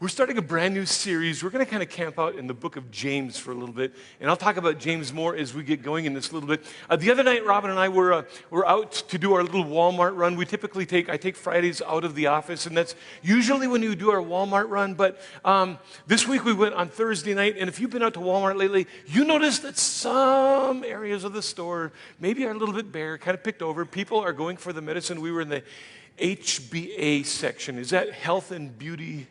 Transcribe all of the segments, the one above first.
We're starting a brand new series. We're going to kind of camp out in the book of James for a little bit, and I'll talk about James more as we get going in this little bit. The other night, Robin and I were out to do our little Walmart run. We typically I take Fridays out of the office, and that's usually when we do our Walmart run, but this week we went on Thursday night, and if you've been out to Walmart lately, you notice that some areas of the store maybe are a little bit bare, kind of picked over. People are going for the medicine. We were in the HBA section. Is that health and beauty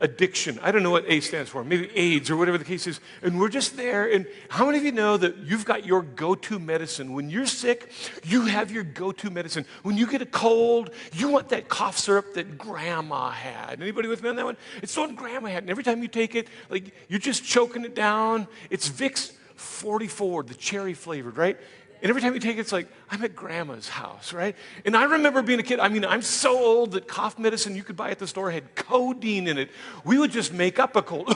addiction? I don't know what A stands for. Maybe AIDS or whatever the case is. And we're just there. And how many of you know that you've got your go-to medicine? When you're sick, you have your go-to medicine. When you get a cold, you want that cough syrup that Grandma had. Anybody with me on that one? It's the one Grandma had. And every time you take it, like you're just choking it down. It's Vicks 44, the cherry flavored, right? And every time you take it, it's like, I'm at Grandma's house, right? And I remember being a kid, I'm so old that cough medicine you could buy at the store had codeine in it. We would just make up a cold.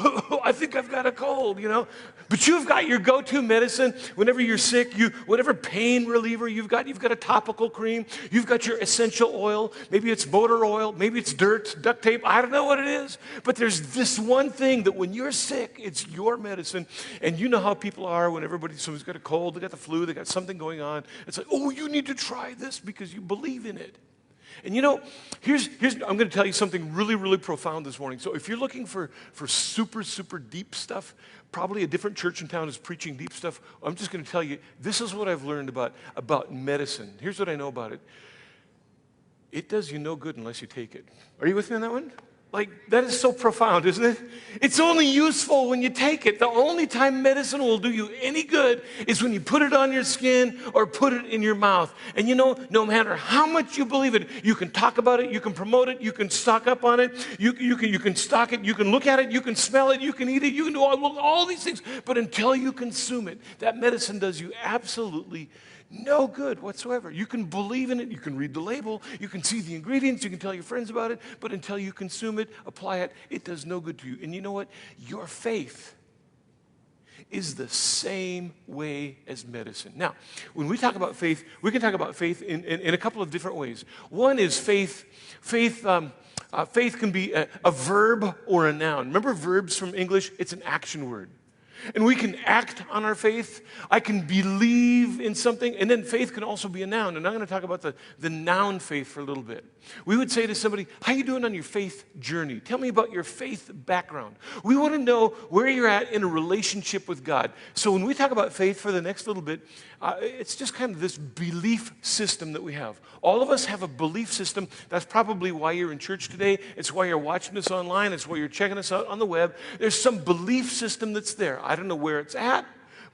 I think I've got a cold, you know? But you've got your go-to medicine. Whenever you're sick, whatever pain reliever you've got a topical cream. You've got your essential oil. Maybe it's motor oil. Maybe it's dirt, duct tape. I don't know what it is. But there's this one thing that when you're sick, it's your medicine. And you know how people are when someone's got a cold, they got the flu, they got something going on. It's like, oh, you need to try this because you believe in it. And you know, I'm going to tell you something really, really profound this morning. So if you're looking for super, super deep stuff, probably a different church in town is preaching deep stuff. I'm just going to tell you, this is what I've learned about medicine. Here's what I know about it. It does you no good unless you take it. Are you with me on that one? Like, that is so profound, isn't it? It's only useful when you take it. The only time medicine will do you any good is when you put it on your skin or put it in your mouth. And you know, no matter how much you believe it, you can talk about it, you can promote it, you can stock up on it, you can stock it, you can look at it, you can smell it, you can eat it, you can do all these things. But until you consume it, that medicine does you absolutely no good whatsoever. You can believe in it, you can read the label, you can see the ingredients, you can tell your friends about it, but until you consume it, apply it, it does no good to you. And you know what? Your faith is the same way as medicine. Now, when we talk about faith, we can talk about faith in a couple of different ways. One is faith. Faith can be a verb or a noun. Remember verbs from English? It's an action word. And we can act on our faith. I can believe in something. And then faith can also be a noun. And I'm going to talk about the noun faith for a little bit. We would say to somebody, how are you doing on your faith journey? Tell me about your faith background. We want to know where you're at in a relationship with God. So when we talk about faith for the next little bit, it's just kind of this belief system that we have. All of us have a belief system. That's probably why you're in church today. It's why you're watching us online. It's why you're checking us out on the web. There's some belief system that's there. I don't know where it's at,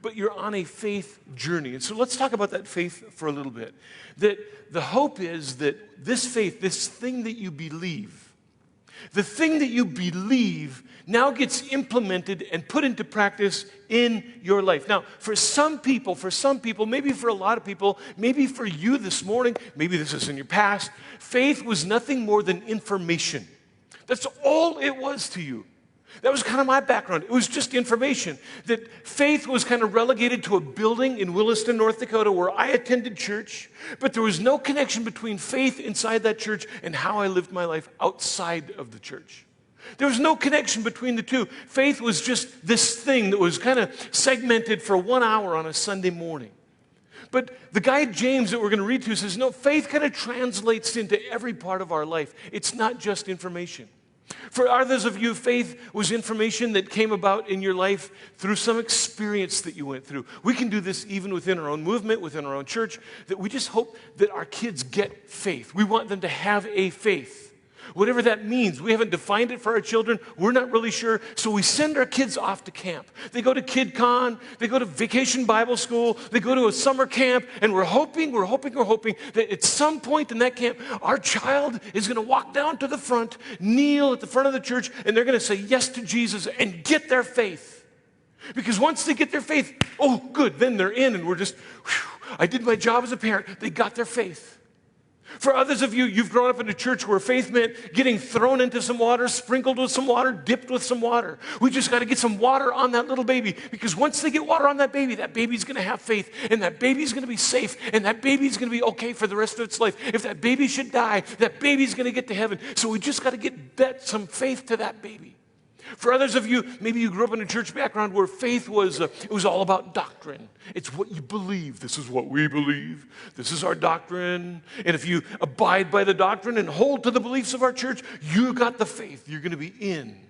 but you're on a faith journey. And so let's talk about that faith for a little bit. That the hope is that this faith, this thing that you believe, the thing that you believe now gets implemented and put into practice in your life. Now, for some people, maybe for a lot of people, maybe for you this morning, maybe this is in your past, faith was nothing more than information. That's all it was to you. That was kind of my background. It was just information. That faith was kind of relegated to a building in Williston, North Dakota, where I attended church, but there was no connection between faith inside that church and how I lived my life outside of the church. There was no connection between the two. Faith was just this thing that was kind of segmented for 1 hour on a Sunday morning. But the guy James that we're going to read to says, no, faith kind of translates into every part of our life. It's not just information. For others of you, faith was information that came about in your life through some experience that you went through. We can do this even within our own movement, within our own church, that we just hope that our kids get faith. We want them to have a faith. Whatever that means. We haven't defined it for our children. We're not really sure. So we send our kids off to camp. They go to KidCon. They go to Vacation Bible School. They go to a summer camp. And we're hoping that at some point in that camp, our child is going to walk down to the front, kneel at the front of the church, and they're going to say yes to Jesus and get their faith. Because once they get their faith, oh, good, then they're in. And we're just, whew, I did my job as a parent. They got their faith. For others of you, you've grown up in a church where faith meant getting thrown into some water, sprinkled with some water, dipped with some water. We just got to get some water on that little baby, because once they get water on that baby's going to have faith, and that baby's going to be safe, and that baby's going to be okay for the rest of its life. If that baby should die, that baby's going to get to heaven. So we just got to bet some faith to that baby. For others of you, maybe you grew up in a church background where faith was all about doctrine. It's what you believe. This is what we believe. This is our doctrine. And if you abide by the doctrine and hold to the beliefs of our church, you got the faith. You're going to be in.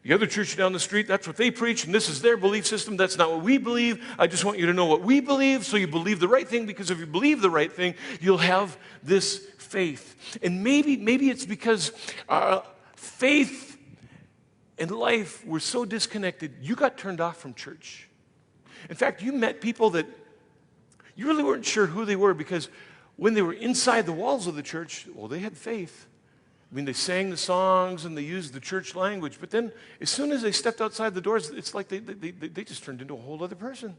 The other church down the street, that's what they preach, and this is their belief system. That's not what we believe. I just want you to know what we believe, so you believe the right thing, because if you believe the right thing, you'll have this faith. And maybe it's because faith and life were so disconnected, you got turned off from church. In fact, you met people that you really weren't sure who they were, because when they were inside the walls of the church, well, they had faith. I mean, they sang the songs and they used the church language, but then as soon as they stepped outside the doors, it's like they just turned into a whole other person.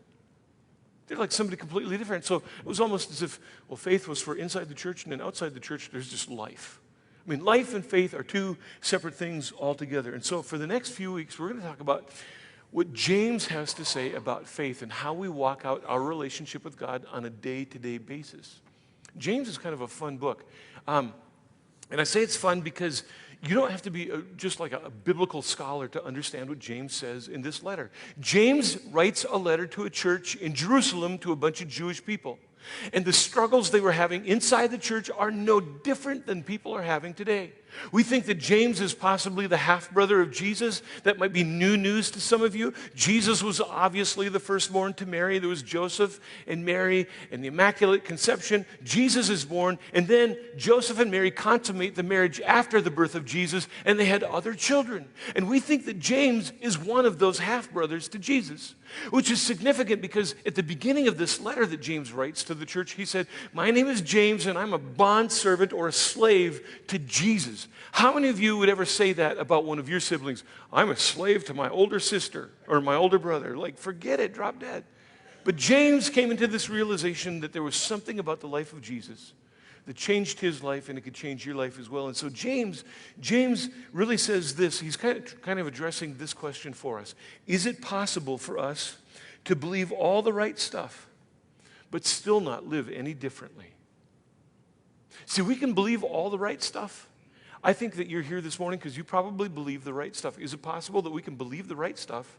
They're like somebody completely different. So it was almost as if, well, faith was for inside the church, and then outside the church, there's just life. I mean, life and faith are two separate things altogether. And so for the next few weeks, we're going to talk about what James has to say about faith and how we walk out our relationship with God on a day-to-day basis. James is kind of a fun book. And I say it's fun because you don't have to be just like a biblical scholar to understand what James says in this letter. James writes a letter to a church in Jerusalem to a bunch of Jewish people. And the struggles they were having inside the church are no different than people are having today. We think that James is possibly the half-brother of Jesus. That might be new news to some of you. Jesus was obviously the firstborn to Mary. There was Joseph and Mary and the Immaculate Conception. Jesus is born, and then Joseph and Mary consummate the marriage after the birth of Jesus, and they had other children. And we think that James is one of those half-brothers to Jesus, which is significant because at the beginning of this letter that James writes to the church, he said, "My name is James, and I'm a bondservant or a slave to Jesus." How many of you would ever say that about one of your siblings? I'm a slave to my older sister or my older brother. Like, forget it, drop dead. But James came into this realization that there was something about the life of Jesus that changed his life, and it could change your life as well. And so James really says this. He's kind of addressing this question for us. Is it possible for us to believe all the right stuff, but still not live any differently? See, we can believe all the right stuff. I think that you're here this morning because you probably believe the right stuff. Is it possible that we can believe the right stuff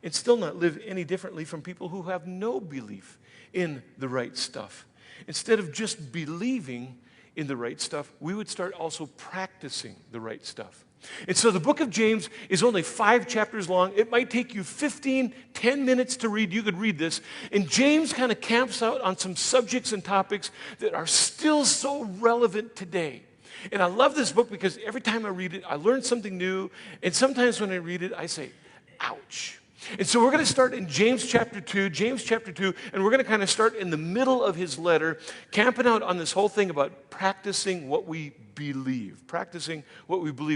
and still not live any differently from people who have no belief in the right stuff? Instead of just believing in the right stuff, we would start also practicing the right stuff. And so the book of James is only 5 chapters long. It might take you 10 minutes to read. You could read this. And James kind of camps out on some subjects and topics that are still so relevant today. And I love this book because every time I read it, I learn something new. And sometimes when I read it, I say, ouch. And so we're going to start in James chapter 2, and we're going to kind of start in the middle of his letter, camping out on this whole thing about practicing what we believe.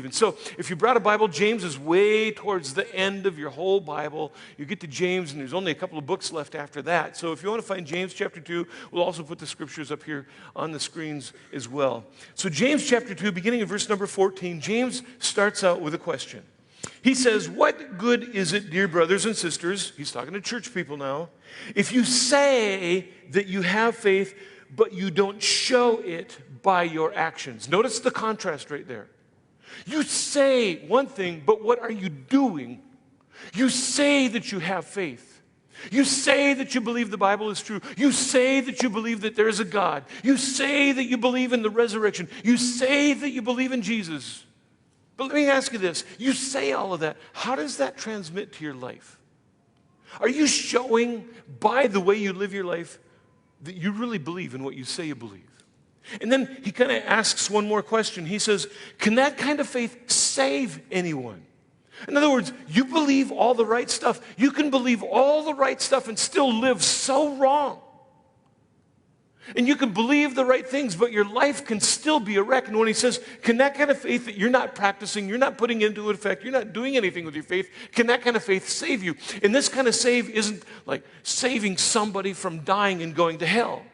And so if you brought a Bible, James is way towards the end of your whole Bible. You get to James, and there's only a couple of books left after that. So if you want to find James chapter 2, we'll also put the scriptures up here on the screens as well. So James chapter 2, beginning in verse number 14, James starts out with a question. He says, "What good is it, dear brothers and sisters," he's talking to church people now, "if you say that you have faith, but you don't show it by your actions?" Notice the contrast right there. You say one thing, but what are you doing? You say that you have faith. You say that you believe the Bible is true. You say that you believe that there is a God. You say that you believe in the resurrection. You say that you believe in Jesus. But let me ask you this. You say all of that. How does that transmit to your life? Are you showing by the way you live your life that you really believe in what you say you believe? And then he kind of asks one more question. He says, can that kind of faith save anyone? In other words, you believe all the right stuff. You can believe all the right stuff and still live so wrong. And you can believe the right things, but your life can still be a wreck. And when he says, can that kind of faith that you're not practicing, you're not putting into effect, you're not doing anything with your faith, can that kind of faith save you? And this kind of save isn't like saving somebody from dying and going to hell.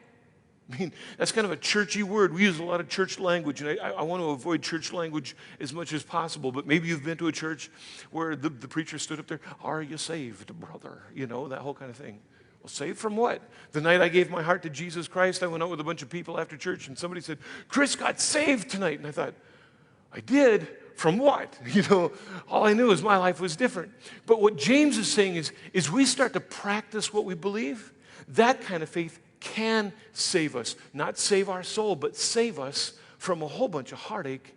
I mean, that's kind of a churchy word. We use a lot of church language, and I want to avoid church language as much as possible. But maybe you've been to a church where the preacher stood up there, "Are you saved, brother?" You know, that whole kind of thing. Well, saved from what? The night I gave my heart to Jesus Christ, I went out with a bunch of people after church, and somebody said, "Chris got saved tonight." And I thought, I did? From what? You know, all I knew is my life was different. But what James is saying is we start to practice what we believe. That kind of faith can save us. Not save our soul, but save us from a whole bunch of heartache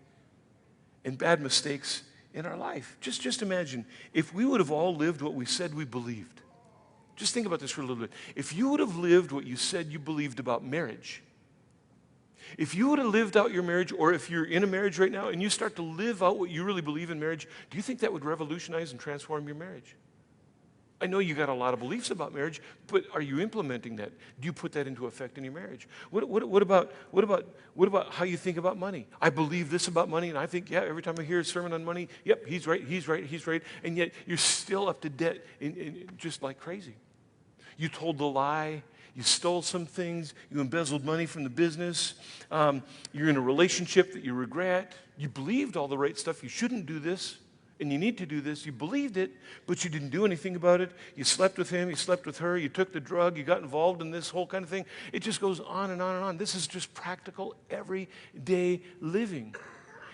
and bad mistakes in our life. Just imagine if we would have all lived what we said we believed. Just think about this for a little bit. If you would have lived what you said you believed about marriage, if you would have lived out your marriage, or if you're in a marriage right now and you start to live out what you really believe in marriage, do you think that would revolutionize and transform your marriage? I know you got a lot of beliefs about marriage, but are you implementing that? Do you put that into effect in your marriage? What about how you think about money? I believe this about money, and I think, yeah, every time I hear a sermon on money, yep, he's right, and yet you're still up to debt just like crazy. You told the lie. You stole some things. You embezzled money from the business. You're in a relationship that you regret. You believed all the right stuff. You shouldn't do this, and you need to do this. You believed it, but you didn't do anything about it. You slept with him. You slept with her. You took the drug. You got involved in this whole kind of thing. It just goes on and on and on. This is just practical, everyday living.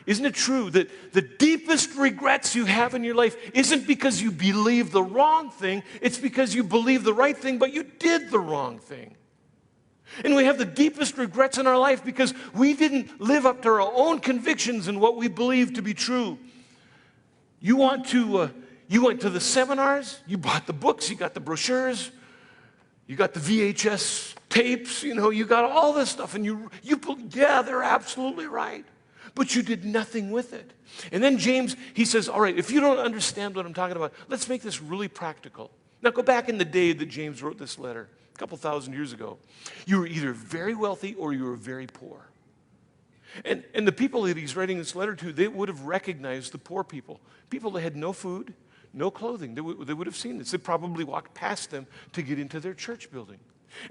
Isn't it true that the deepest regrets you have in your life isn't because you believe the wrong thing, it's because you believe the right thing, but you did the wrong thing. And we have the deepest regrets in our life because we didn't live up to our own convictions and what we believe to be true. You went to the seminars, you bought the books, you got the brochures, you got the VHS tapes, you got all this stuff, and yeah, they're absolutely right. But you did nothing with it. And then James, he says, all right, if you don't understand what I'm talking about, let's make this really practical. Now go back in the day that James wrote this letter, a couple thousand years ago. You were either very wealthy or you were very poor. And the people that he's writing this letter to, they would have recognized the poor people. People that had no food, no clothing. They would have seen this. They probably walked past them to get into their church building.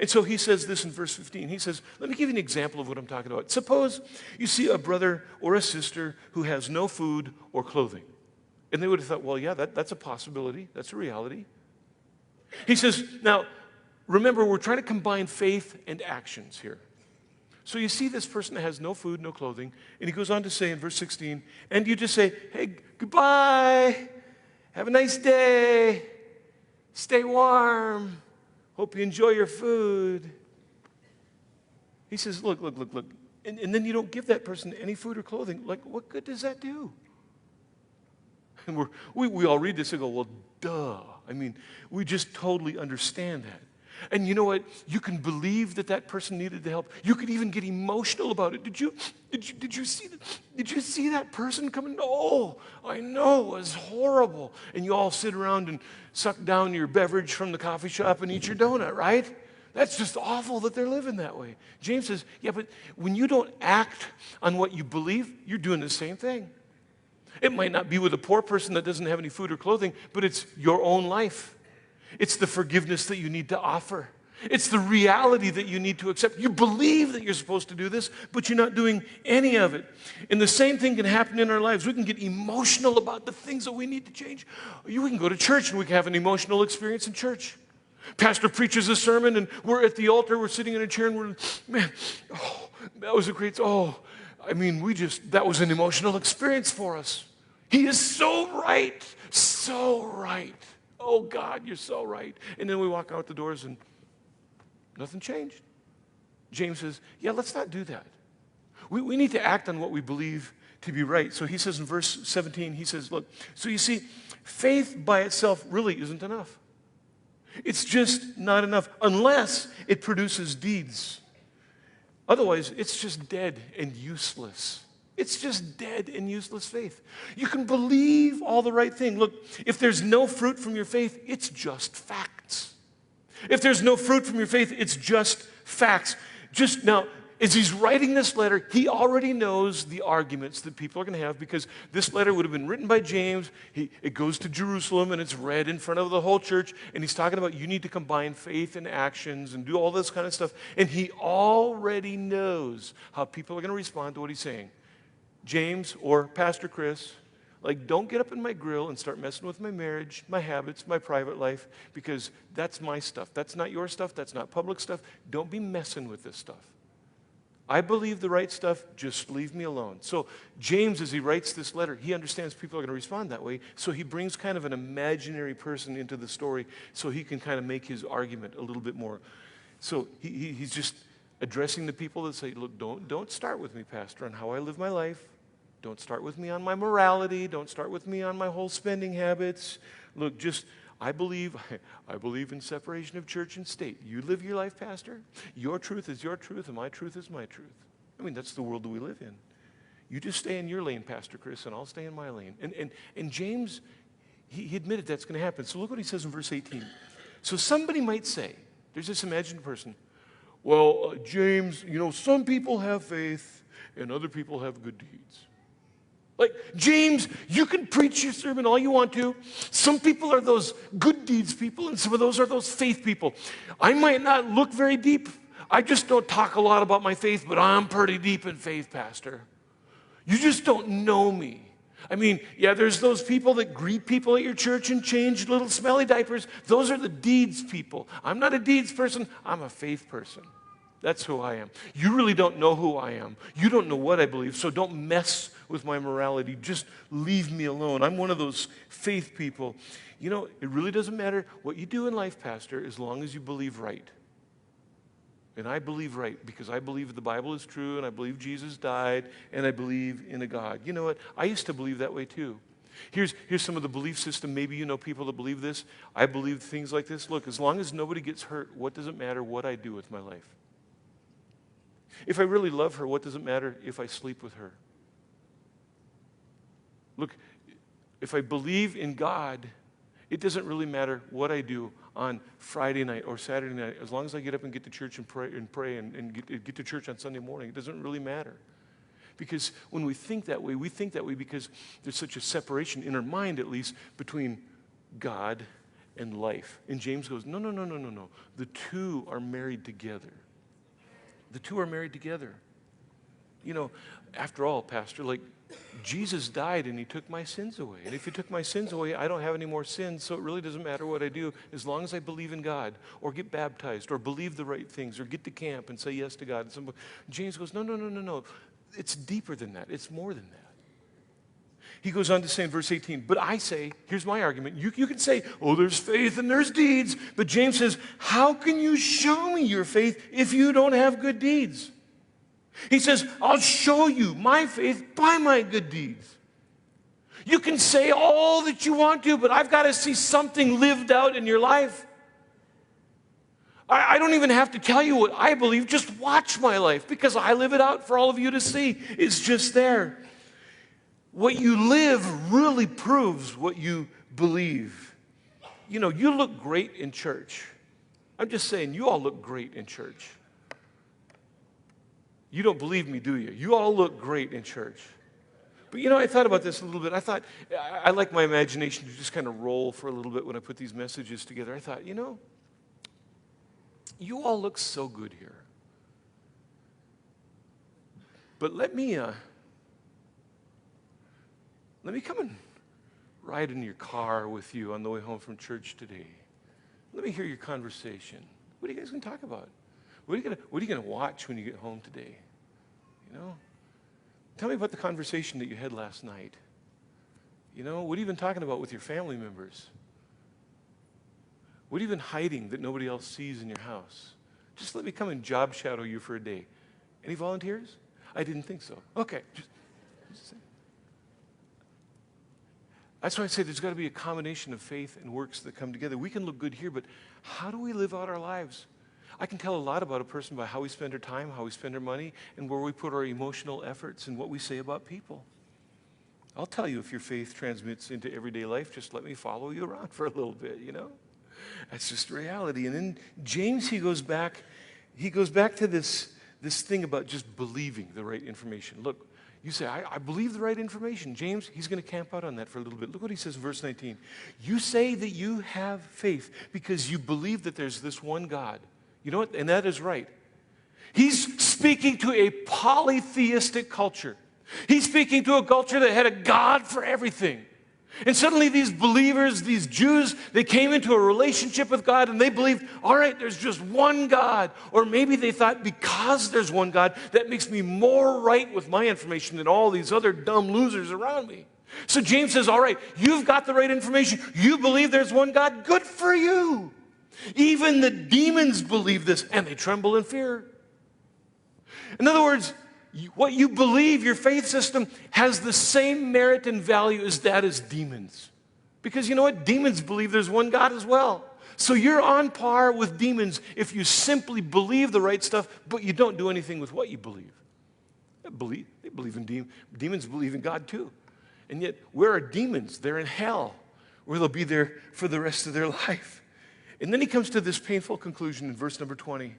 And so he says this in verse 15. He says, let me give you an example of what I'm talking about. Suppose you see a brother or a sister who has no food or clothing. And they would have thought, well, yeah, that's a possibility. That's a reality. He says, now, remember, we're trying to combine faith and actions here. So you see this person that has no food, no clothing, and he goes on to say in verse 16, and you just say, hey, goodbye, have a nice day, stay warm. Hope you enjoy your food. He says, look. And then you don't give that person any food or clothing. Like, what good does that do? And we all read this and go, well, duh. I mean, we just totally understand that. And you know what? You can believe that person needed the help. You could even get emotional about it. Did you see that person coming? Oh, I know, it was horrible. And you all sit around and suck down your beverage from the coffee shop and eat your donut, right? That's just awful that they're living that way. James says, yeah, but when you don't act on what you believe, you're doing the same thing. It might not be with a poor person that doesn't have any food or clothing, but it's your own life. It's the forgiveness that you need to offer. It's the reality that you need to accept. You believe that you're supposed to do this, but you're not doing any of it. And the same thing can happen in our lives. We can get emotional about the things that we need to change. We can go to church and we can have an emotional experience in church. Pastor preaches a sermon and we're at the altar, we're sitting in a chair and we're, man, oh, that was a great, that was an emotional experience for us. He is so right, so right. Oh, God, you're so right. And then we walk out the doors and nothing changed. James says, yeah, let's not do that. We need to act on what we believe to be right. So he says in verse 17, he says, look, so you see, faith by itself really isn't enough. It's just not enough unless it produces deeds. Otherwise, it's just dead and useless. It's just dead and useless faith. You can believe all the right thing. Look, if there's no fruit from your faith, it's just facts. If there's no fruit from your faith, it's just facts. Just now, as he's writing this letter, he already knows the arguments that people are going to have because this letter would have been written by James. It goes to Jerusalem and it's read in front of the whole church. And he's talking about you need to combine faith and actions and do all this kind of stuff. And he already knows how people are going to respond to what he's saying. James or Pastor Chris, like, don't get up in my grill and start messing with my marriage, my habits, my private life, because that's my stuff. That's not your stuff. That's not public stuff. Don't be messing with this stuff. I believe the right stuff, just leave me alone. So James, as he writes this letter, he understands people are going to respond that way, so he brings kind of an imaginary person into the story so he can kind of make his argument a little bit more. So he's just addressing the people that say, look, don't start with me, Pastor, on how I live my life. Don't start with me on my morality. Don't start with me on my whole spending habits. Look, I believe in separation of church and state. You live your life, Pastor. Your truth is your truth, and my truth is my truth. I mean, that's the world that we live in. You just stay in your lane, Pastor Chris, and I'll stay in my lane. And James, he admitted that's going to happen. So look what he says in verse 18. So somebody might say, there's this imagined person, well, James, some people have faith and other people have good deeds. Like, James, you can preach your sermon all you want to. Some people are those good deeds people, and some of those are those faith people. I might not look very deep. I just don't talk a lot about my faith, but I'm pretty deep in faith, Pastor. You just don't know me. I mean, yeah, there's those people that greet people at your church and change little smelly diapers. Those are the deeds people. I'm not a deeds person. I'm a faith person. That's who I am. You really don't know who I am. You don't know what I believe, so don't mess with my morality. Just leave me alone. I'm one of those faith people. It really doesn't matter what you do in life, Pastor, as long as you believe right. And I believe right because I believe the Bible is true, and I believe Jesus died, and I believe in a God. You know what? I used to believe that way too. Here's some of the belief system. Maybe you know people that believe this. I believe things like this. Look, as long as nobody gets hurt, what does it matter what I do with my life? If I really love her, what does it matter if I sleep with her? Look, if I believe in God, it doesn't really matter what I do on Friday night or Saturday night. As long as I get up and get to church and pray and get to church on Sunday morning, it doesn't really matter. Because when we think that way because there's such a separation, in our mind at least, between God and life. And James goes, no. The two are married together. The two are married together. After all, Pastor, Jesus died and he took my sins away. And if he took my sins away, I don't have any more sins, so it really doesn't matter what I do as long as I believe in God or get baptized or believe the right things or get to camp and say yes to God. And James goes, no. It's deeper than that. It's more than that. He goes on to say in verse 18, but I say, here's my argument. You can say, there's faith and there's deeds. But James says, how can you show me your faith if you don't have good deeds? He says, I'll show you my faith by my good deeds. You can say all that you want to, but I've got to see something lived out in your life. I don't even have to tell you what I believe. Just watch my life because I live it out for all of you to see. It's just there. What you live really proves what you believe. You look great in church. I'm just saying, you all look great in church. You don't believe me, do you? You all look great in church. But I thought about this a little bit. I thought, I like my imagination to just kind of roll for a little bit when I put these messages together. I thought, you all look so good here. But let me come and ride in your car with you on the way home from church today. Let me hear your conversation. What are you guys going to talk about? What are you going to watch when you get home today? Tell me about the conversation that you had last night. What have you been talking about with your family members? What have you been hiding that nobody else sees in your house? Just let me come and job shadow you for a day. Any volunteers? I didn't think so. Okay. Just that's why I say there's got to be a combination of faith and works that come together. We can look good here, but how do we live out our lives? I can tell a lot about a person by how we spend our time, how we spend our money, and where we put our emotional efforts and what we say about people. I'll tell you if your faith transmits into everyday life. Just let me follow you around for a little bit, That's just reality. And then James, he goes back to this this thing about just believing the right information. Look, you say, I believe the right information. James, he's going to camp out on that for a little bit. Look what he says in verse 19. You say that you have faith because you believe that there's this one God. You know what? And that is right. He's speaking to a polytheistic culture. He's speaking to a culture that had a God for everything. And suddenly these believers, these Jews, they came into a relationship with God and they believed, all right, there's just one God. Or maybe they thought, because there's one God, that makes me more right with my information than all these other dumb losers around me. So James says, all right, you've got the right information. You believe there's one God. Good for you. Even the demons believe this and they tremble in fear. In other words, what you believe, your faith system, has the same merit and value as that as demons. Because you know what? Demons believe there's one God as well. So you're on par with demons if you simply believe the right stuff, but you don't do anything with what you believe. They believe in demons believe in God too. And yet, where are demons? They're in hell, where they'll be there for the rest of their life. And then he comes to this painful conclusion in verse number 20.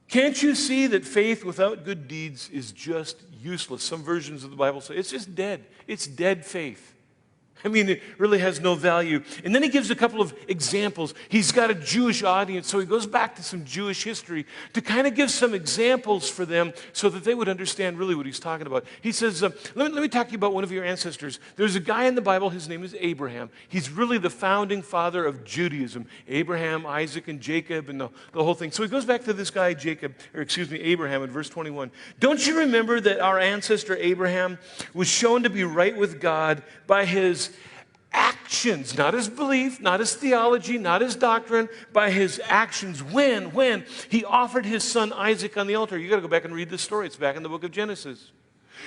Can't you see that faith without good deeds is just useless? Some versions of the Bible say it's just dead. It's dead faith. I mean, it really has no value. And then he gives a couple of examples. He's got a Jewish audience, so he goes back to some Jewish history to kind of give some examples for them so that they would understand really what he's talking about. He says, let me talk to you about one of your ancestors. There's a guy in the Bible, his name is Abraham. He's really the founding father of Judaism. Abraham, Isaac, and Jacob, and the whole thing. So he goes back to this guy, Abraham, in verse 21. Don't you remember that our ancestor Abraham was shown to be right with God by his actions, not his belief, not his theology, not his doctrine, by his actions. When he offered his son Isaac on the altar. You got to go back and read this story. It's back in the book of Genesis.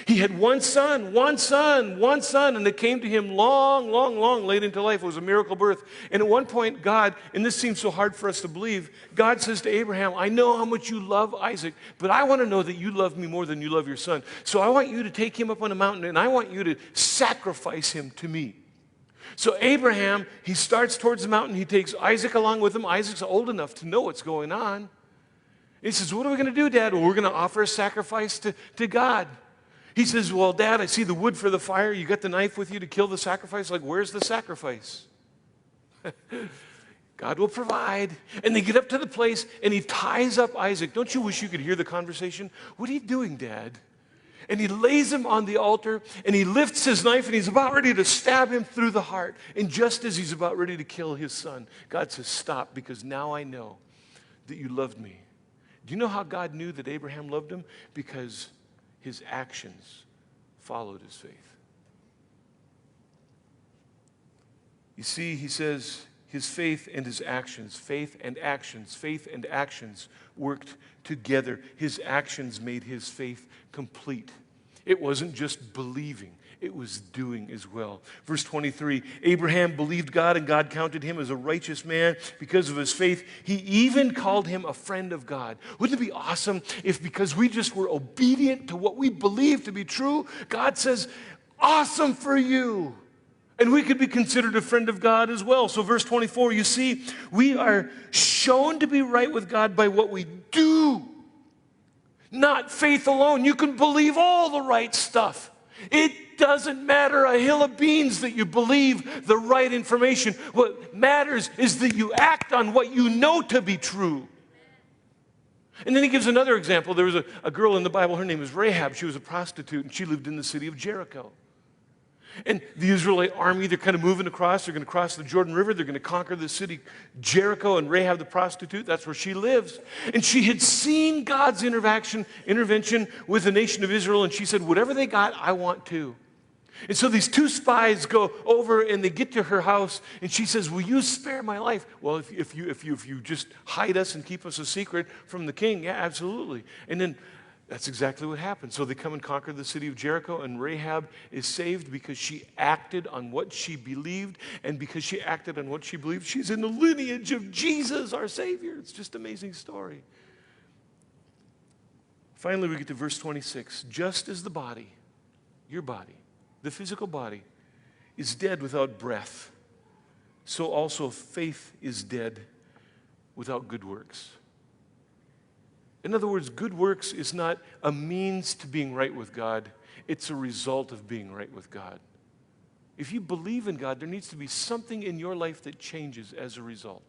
He had one son, and it came to him long late into life. It was a miracle birth. And at one point, God, and this seems so hard for us to believe, God says to Abraham, I know how much you love Isaac, but I want to know that you love me more than you love your son. So I want you to take him up on a mountain, and I want you to sacrifice him to me. So Abraham, he starts towards the mountain. He takes Isaac along with him. Isaac's old enough to know what's going on. He says, what are we going to do, Dad? Well, we're going to offer a sacrifice to God. He says, well, Dad, I see the wood for the fire. You got the knife with you to kill the sacrifice? Like, where's the sacrifice? God will provide. And they get up to the place, and he ties up Isaac. Don't you wish you could hear the conversation? What are you doing, Dad? And he lays him on the altar, and he lifts his knife, and he's about ready to stab him through the heart. And just as he's about ready to kill his son, God says, stop, because now I know that you loved me. Do you know how God knew that Abraham loved him? Because his actions followed his faith. You see, he says, his faith and his actions, faith and actions worked together. His actions made his faith complete. It wasn't just believing, it was doing as well. Verse 23, Abraham believed God, and God counted him as a righteous man because of his faith. He even called him a friend of God. Wouldn't it be awesome if, because we just were obedient to what we believed to be true, God says, awesome for you. And we could be considered a friend of God as well. So verse 24, you see, we are shown to be right with God by what we do, not faith alone. You can believe all the right stuff. It doesn't matter a hill of beans that you believe the right information. What matters is that you act on what you know to be true. And then he gives another example. There was a girl in the Bible, her name was Rahab. She was a prostitute, and she lived in the city of Jericho. And the Israelite army, they're kind of moving across. They're going to cross the Jordan River. They're going to conquer the city Jericho, and Rahab the prostitute, that's where she lives. And she had seen God's intervention with the nation of Israel, and she said, whatever they got, I want too. And so these two spies go over, and they get to her house, and she says, will you spare my life? Well, if you just hide us and keep us a secret from the king, yeah, absolutely. And then that's exactly what happened. So they come and conquer the city of Jericho, and Rahab is saved because she acted on what she believed, and because she acted on what she believed, she's in the lineage of Jesus, our Savior. It's just an amazing story. Finally, we get to verse 26. Just as the body, your body, the physical body, is dead without breath, so also faith is dead without good works. In other words, good works is not a means to being right with God. It's a result of being right with God. If you believe in God, there needs to be something in your life that changes as a result.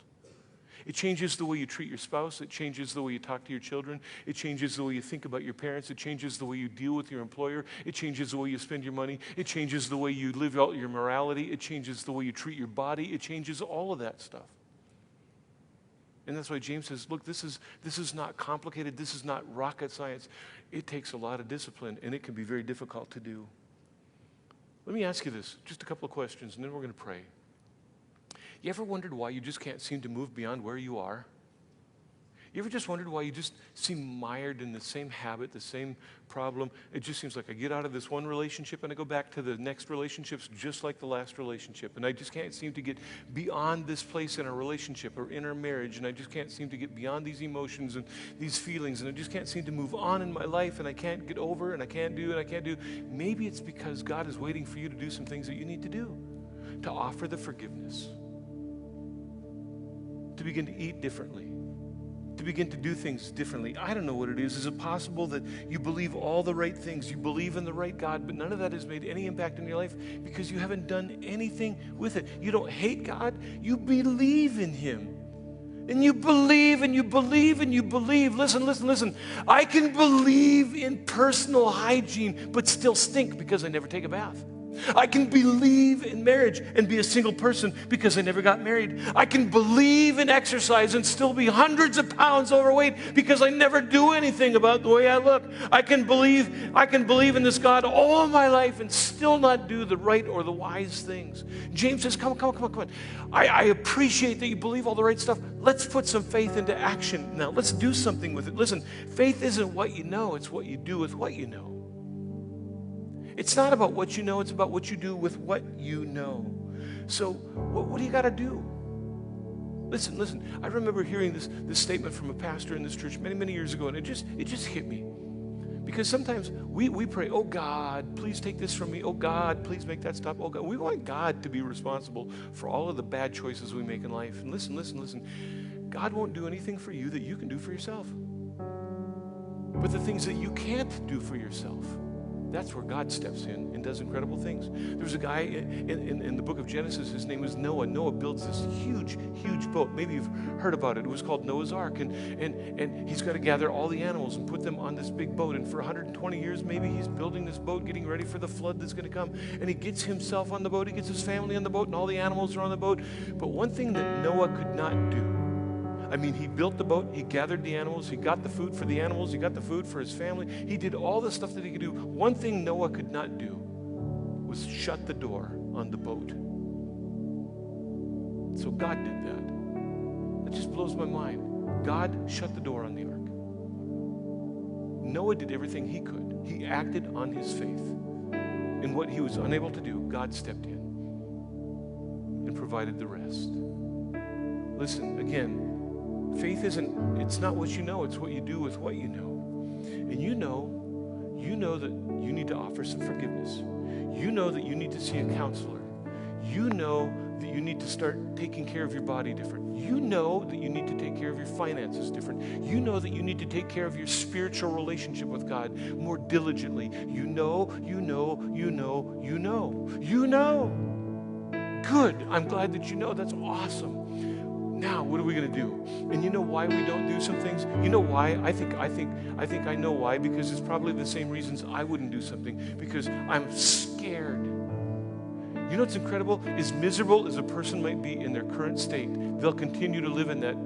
It changes the way you treat your spouse. It changes the way you talk to your children. It changes the way you think about your parents. It changes the way you deal with your employer. It changes the way you spend your money. It changes the way you live out your morality. It changes the way you treat your body. It changes all of that stuff. And that's why James says, look, this is not complicated. This is not rocket science. It takes a lot of discipline, and it can be very difficult to do. Let me ask you this, just a couple of questions, and then we're going to pray. You ever wondered why you just can't seem to move beyond where you are? You ever just wondered why you just seem mired in the same habit, the same problem? It just seems like I get out of this one relationship and I go back to the next relationships just like the last relationship. And I just can't seem to get beyond this place in a relationship or in our marriage. And I just can't seem to get beyond these emotions and these feelings. And I just can't seem to move on in my life. And I can't get over and I can't do and I can't do. Maybe it's because God is waiting for you to do some things that you need to do. To offer the forgiveness. To begin to eat differently. To begin to do things differently. I don't know what it is. Is it possible that you believe all the right things, you believe in the right God, but none of that has made any impact in your life because you haven't done anything with it? You don't hate God, you believe in Him. And you believe and you believe and you believe. Listen. I can believe in personal hygiene, but still stink because I never take a bath. I can believe in marriage and be a single person because I never got married. I can believe in exercise and still be hundreds of pounds overweight because I never do anything about the way I look. I can believe in this God all my life and still not do the right or the wise things. James says, come on. I appreciate that you believe all the right stuff. Let's put some faith into action now. Let's do something with it. Listen, faith isn't what you know, it's what you do with what you know. It's not about what you know, it's about what you do with what you know. So what do you got to do? Listen. I remember hearing this statement from a pastor in this church many years ago, and it just hit me. Because sometimes we pray, oh God, please take this from me. Oh God, please make that stop. Oh God, we want God to be responsible for all of the bad choices we make in life. And listen. God won't do anything for you that you can do for yourself. But the things that you can't do for yourself, that's where God steps in and does incredible things. There's a guy in the book of Genesis, his name was Noah. Noah builds this huge boat. Maybe you've heard about it. It was called Noah's Ark. And he's got to gather all the animals and put them on this big boat. And for 120 years, maybe he's building this boat, getting ready for the flood that's going to come. And he gets himself on the boat. He gets his family on the boat, and all the animals are on the boat. But one thing that Noah could not do, he built the boat, he gathered the animals, he got the food for the animals, he got the food for his family, he did all the stuff that he could do. One thing Noah could not do was shut the door on the boat. So God did that. That just blows my mind. God shut the door on the ark. Noah did everything he could. He acted on his faith. And what he was unable to do, God stepped in and provided the rest. Listen, again, faith it's not what you know, it's what you do with what you know. And you know that you need to offer some forgiveness. You know that you need to see a counselor. You know that you need to start taking care of your body different. You know that you need to take care of your finances different. You know that you need to take care of your spiritual relationship with God more diligently. You know. Good. I'm glad that you know. That's awesome. Now, what are we going to do? And you know why we don't do some things? You know why? I think I know why, because it's probably the same reasons I wouldn't do something, because I'm scared. You know what's incredible? As miserable as a person might be in their current state, they'll continue to live in that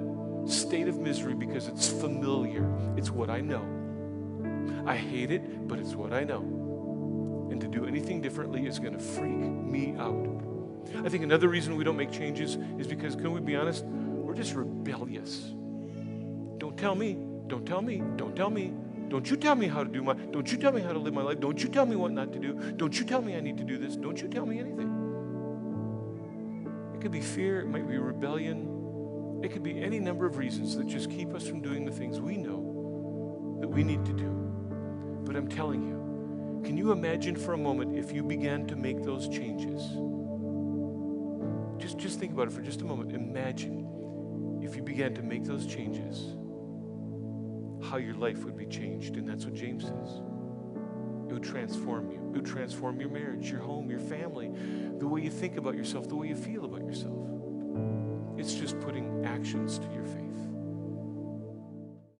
state of misery because it's familiar. It's what I know. I hate it, but it's what I know. And to do anything differently is going to freak me out. I think another reason we don't make changes is because, can we be honest? We're just rebellious. Don't tell me. Don't you tell me how to don't you tell me how to live my life. Don't you tell me what not to do. Don't you tell me I need to do this. Don't you tell me anything. It could be fear. It might be rebellion. It could be any number of reasons that just keep us from doing the things we know that we need to do. But I'm telling you, can you imagine for a moment if you began to make those changes? Just think about it for just a moment. Imagine if you began to make those changes, how your life would be changed. And that's what James says. It would transform you. It would transform your marriage, your home, your family, the way you think about yourself, the way you feel about yourself. It's just putting actions to your faith.